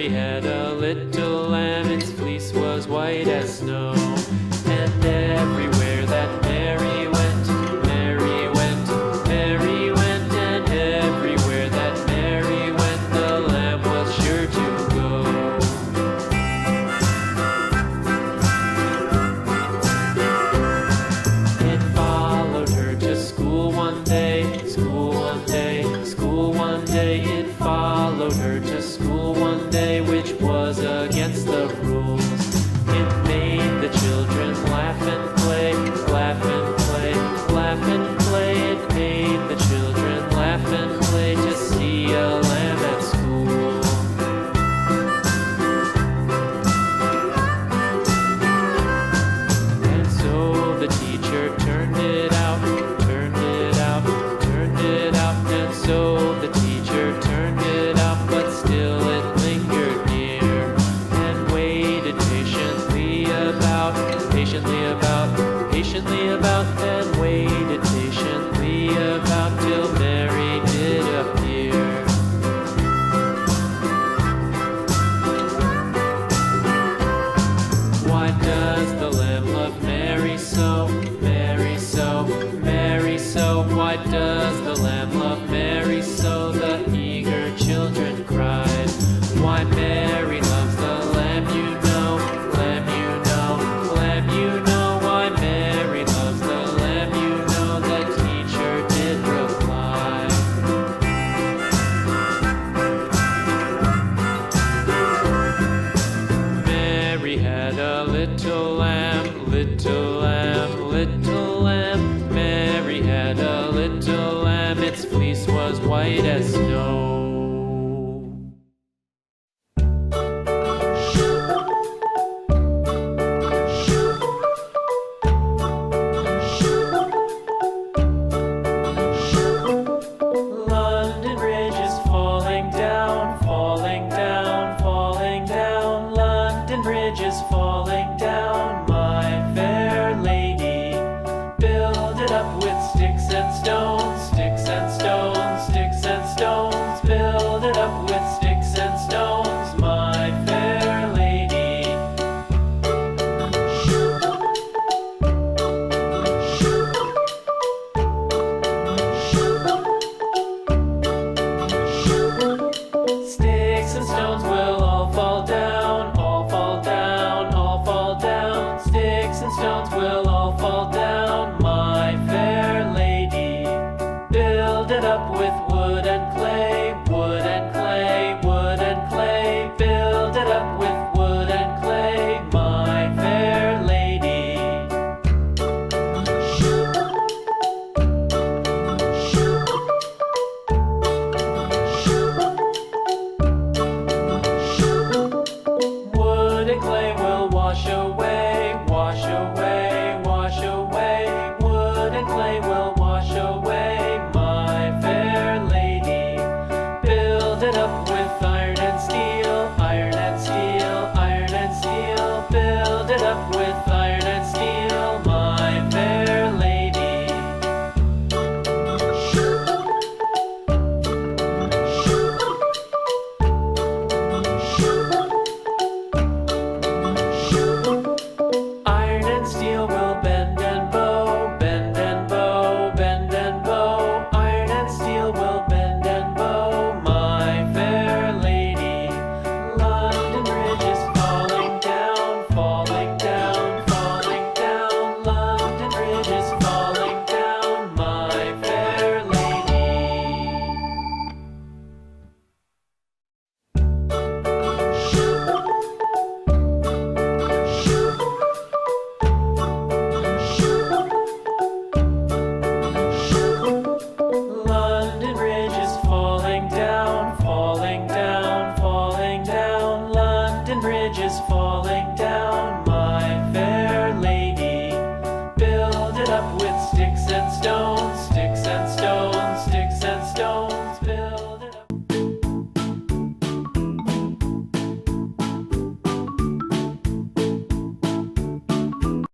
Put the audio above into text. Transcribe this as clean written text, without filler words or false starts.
Mary had a little lamb, its fleece was white as snow. And everywhere that Mary went, Mary went, Mary went, and everywhere that Mary went, the lamb was sure to go. It followed her to school one day, school one day, school one day. It followed her to school one day, which was against the